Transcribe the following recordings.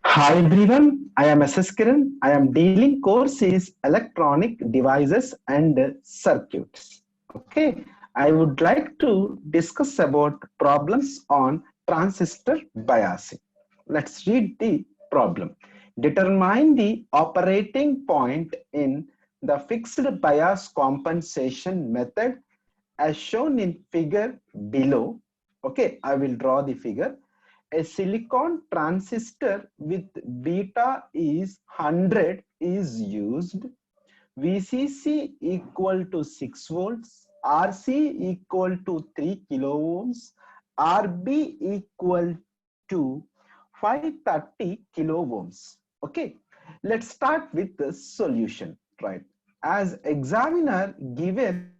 Hi everyone, I am SS Kiran. I am dealing course is electronic devices and circuits. Okay, I would like to discuss about problems on transistor biasing. Let's read the problem. Determine the operating point in the fixed bias compensation method as shown in figure below. Okay, I will draw the figure. A silicon transistor with beta is 100 is used. VCC equal to 6 volts, RC equal to 3 kilo ohms, RB equal to 530 kilo ohms. Okay, let's start with the solution, right? As examiner given,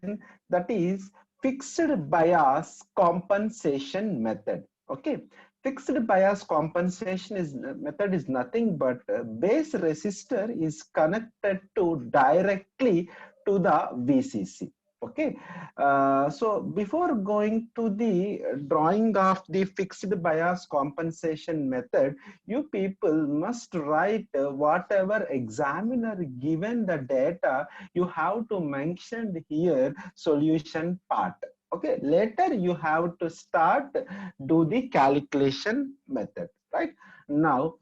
that is fixed bias compensation method. Okay, fixed bias compensation is method is nothing but base resistor is connected to directly to the VCC. Okay, so before going to the drawing of the fixed bias compensation method, you people must write whatever examiner given the data, you have to mention here solution part. Okay, later you have to start do the calculation method, right? Now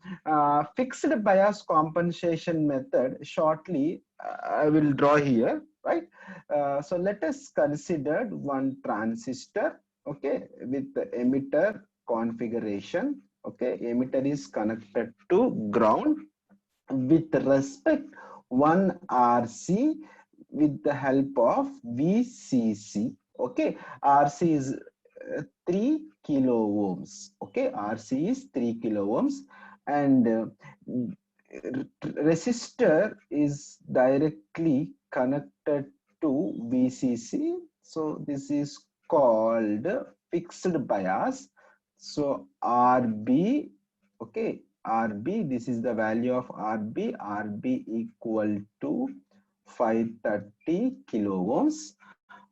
fixed bias compensation method shortly I will draw here, right? So let us consider one transistor, okay, with the emitter configuration. Okay, emitter is connected to ground with respect one RC with the help of VCC. Okay, RC is 3 kilo ohms. Okay, RC is 3 kilo ohms, and resistor is directly connected to VCC. So this is called fixed bias. So RB, okay, RB, this is the value of RB. RB equal to 530 kilo ohms.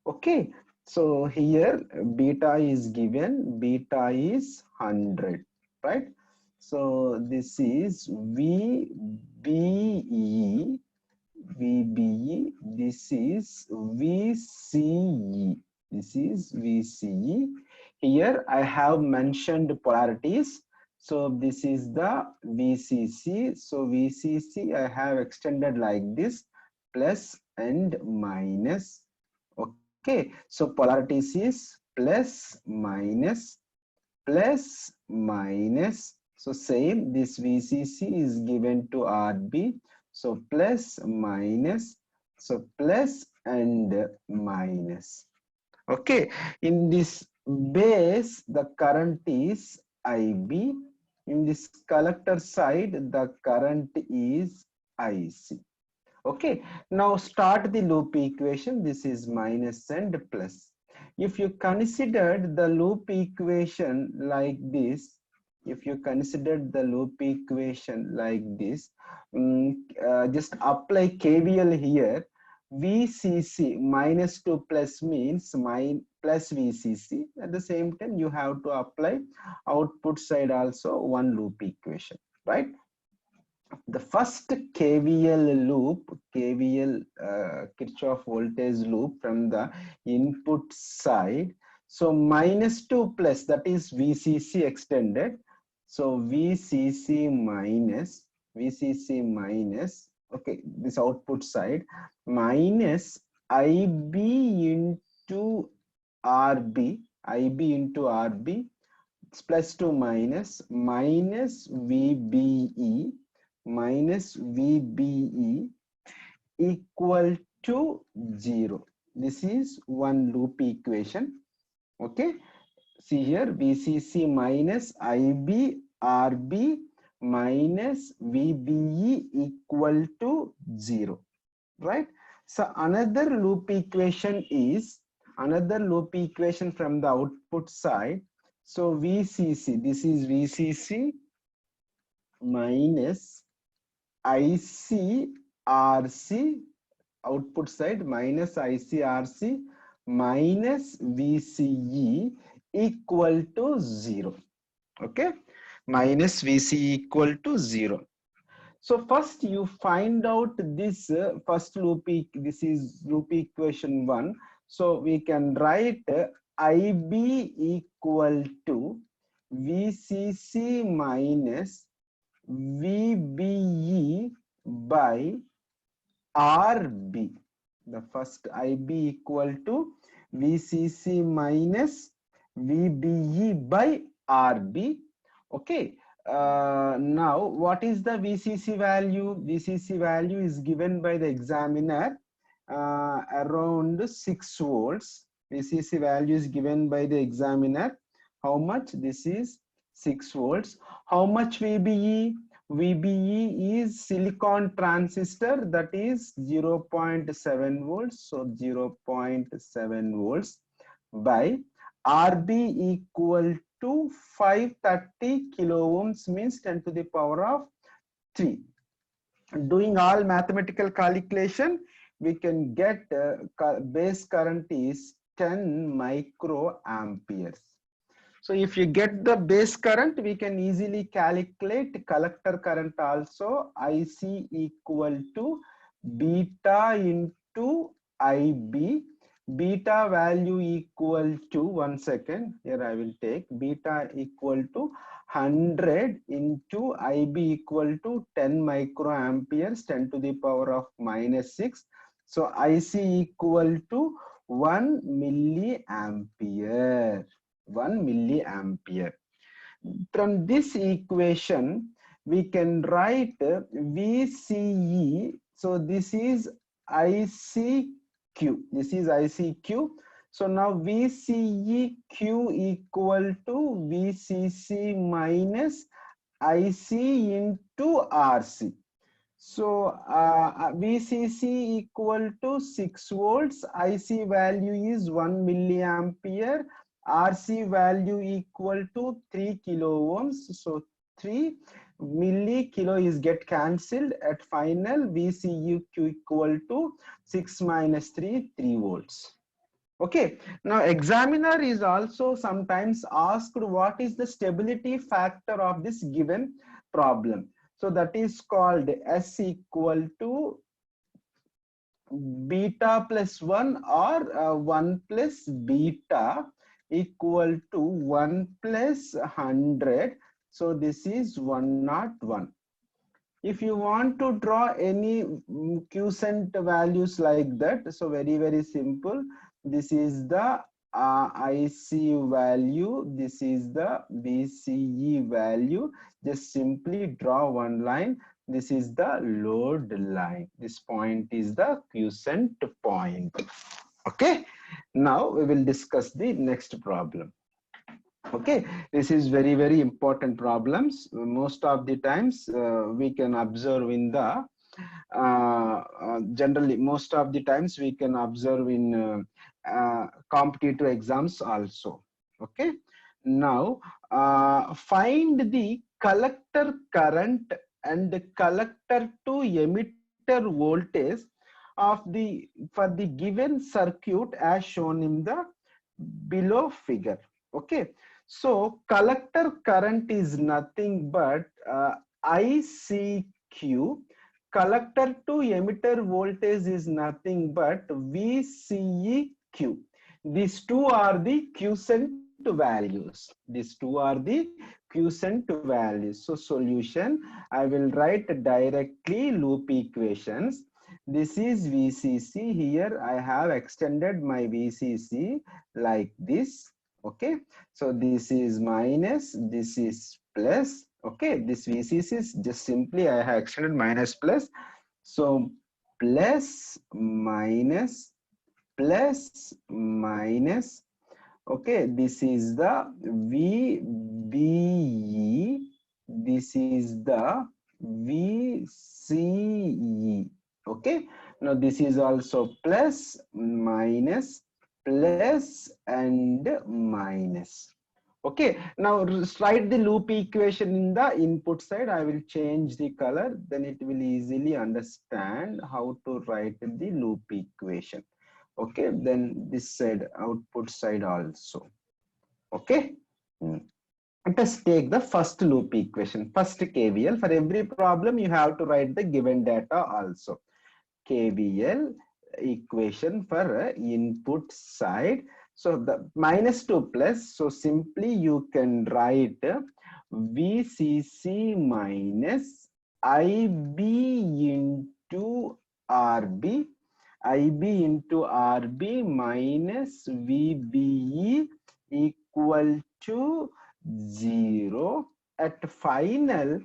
Okay, so here beta is given, beta is 100, right? So this is VBE, VBE, this is VCE, this is VCE. Here I have mentioned polarities. So this is the VCC. So VCC I have extended like this, plus and minus. Okay, so polarities is plus minus, plus minus. So same, this VCC is given to RB. So plus minus, so plus and minus. Okay, in this base the current is IB. In this collector side the current is IC. Okay, now start the loop equation. This is minus and plus. If you considered the loop equation like this, if you considered the loop equation like this, just apply KVL here. VCC minus 2 plus means plus VCC. At the same time, you have to apply output side also one loop equation, right? The first KVL loop, KVL Kirchhoff voltage loop from the input side. So minus 2 plus, that is VCC extended. So VCC minus, okay, this output side, minus IB into RB, it's plus to minus, minus VBE equal to 0. This is one loop equation. Okay, see here VCC minus IB RB minus VBE equal to 0, right? So another loop equation from the output side. So VCC, this is VCC minus ICRC, output side minus ICRC minus VCE equal to 0. Okay, minus Vc equal to 0. So first you find out this first loop, this is loop equation 1. So we can write IB equal to VCC minus VBE by RB. The first IB equal to VCC minus VBE by RB. Okay. Now, what is the VCC value? VCC value is given by the examiner around 6 volts. VCC value is given by the examiner. How much? This is 6 volts. How much VBE? VBE is silicon transistor, that is 0.7 volts. So 0.7 volts by RB equal to 530 kilo ohms, means 10 to the power of 3. Doing all mathematical calculation, we can get base current is 10 microamperes. So if you get the base current, we can easily calculate collector current also. IC equal to beta into IB. Beta value equal to, 1 second, here I will take beta equal to 100 into IB equal to 10 microamperes, 10 to the power of minus 6. So IC equal to 1 milliampere. 1 milliampere. From this equation, we can write VCE. So this is ICQ. This is ICQ. So now VCEQ equal to VCC minus IC into RC. So VCC equal to 6 volts. IC value is 1 milliampere. RC value equal to 3 kilo ohms. So 3 milli-kilo is get cancelled. At final, VCEQ equal to 6 minus 3, 3 volts. Okay. Now examiner is also sometimes asked what is the stability factor of this given problem. So that is called S equal to beta plus 1 or 1 plus beta equal to 1 plus 100. So this is 101. If you want to draw any quiescent values like that, so very simple. This is the IC value, this is the VCE value. Just simply draw one line. This is the load line. This point is the quiescent point. Okay. Now we will discuss the next problem. Okay, this is very important problems. Most of the times we can observe in the generally most of the times we can observe in competitive exams also. Okay, now find the collector current and the collector to emitter voltage of the for the given circuit as shown in the below figure. Okay, so collector current is nothing but ICQ. Collector to emitter voltage is nothing but VCEQ. These two are the quiescent values. These two are the quiescent values. So solution, I will write directly loop equations. This is VCC. Here I have extended my VCC like this. Okay, so this is minus, this is plus. Okay, this VCC is just simply I have extended minus plus. So plus minus plus minus. Okay, this is the VBE. This is the VCE. Okay, now this is also plus minus plus and minus. Okay, now write the loop equation in the input side. I will change the color, then it will easily understand how to write the loop equation. Okay, then this side, output side also. Okay. Let us take the first loop equation, first KVL. For every problem, you have to write the given data also. KVL equation for input side. So the -2 plus, so simply you can write VCC minus IB into RB, IB into RB minus VBE equal to 0. At final,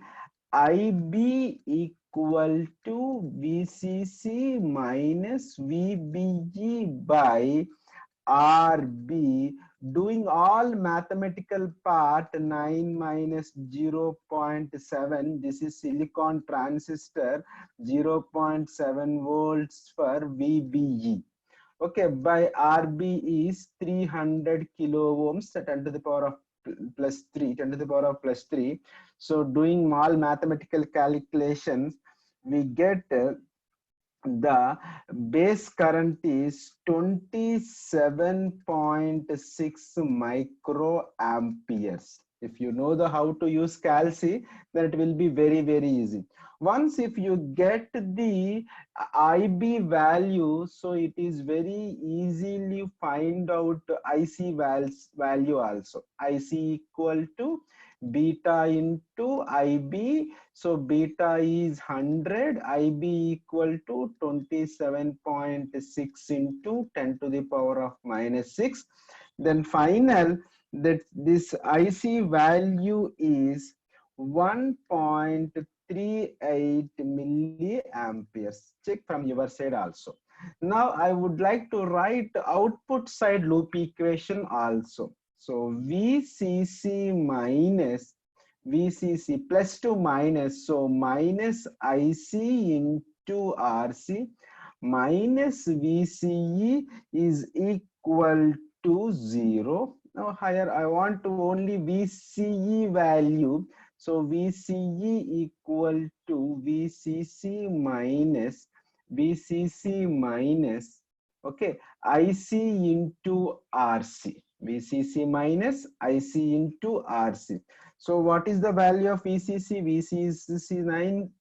IB equal to VCC minus VBE by RB. Doing all mathematical part, 9 minus 0.7, this is silicon transistor, 0.7 volts for VBE. Okay, by RB is 300 kilo ohms, 10 to the power of plus 3, 10 to the power of plus 3. So doing all mathematical calculations, we get the base current is 27.6 microamperes. If you know the how to use calc, then it will be very easy. Once if you get the IB value, so it is very easily find out IC value also. IC equal to beta into IB. So beta is 100, IB equal to 27.6 into 10 to the power of -6. Then final, that this IC value is 1.38 milliamperes. Check from your side also. Now I would like to write output side loop equation also. So VCC minus VCC plus to minus, so minus IC into RC minus VCE is equal to 0. Now here I want to only VCE value. So VCE equal to VCC minus okay, IC into RC. VCC minus IC into RC. So what is the value of VCC? VCC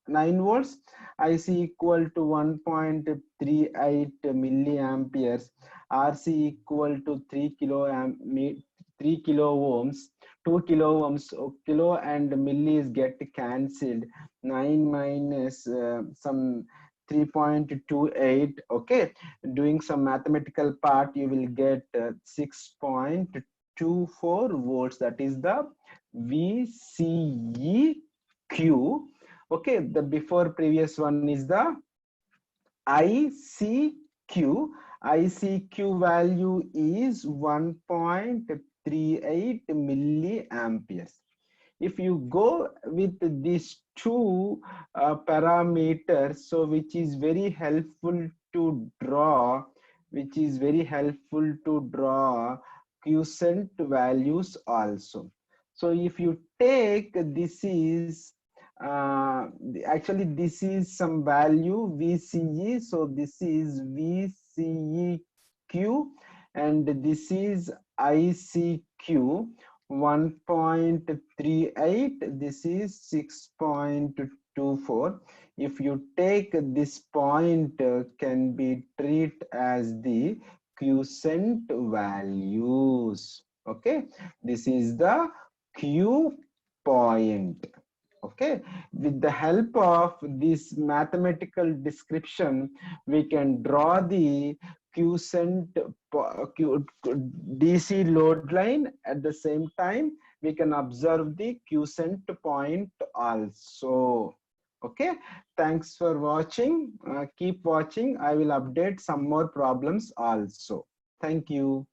9 volts, IC equal to 1.38 milliamperes, RC equal to 3 kilo ohms, 2 kilo ohms. Kilo and milli is get cancelled. 9 minus some 3.28. Okay, doing some mathematical part, you will get 6.24 volts. That is the VCEQ. Okay, the before previous one is the ICQ. ICQ value is 1.38 milliamperes. If you go with these two parameters, so which is very helpful to draw, quiescent values also. So if you take this is actually this is some value VCE, so this is VCEQ and this is ICQ. 1.38, this is 6.24. If you take this point, can be treated as the quiescent values. Okay, this is the Q point. Okay, with the help of this mathematical description, we can draw the quiescent DC load line. At the same time, we can observe the quiescent point also. Okay, thanks for watching. Keep watching. I will update some more problems also. Thank you.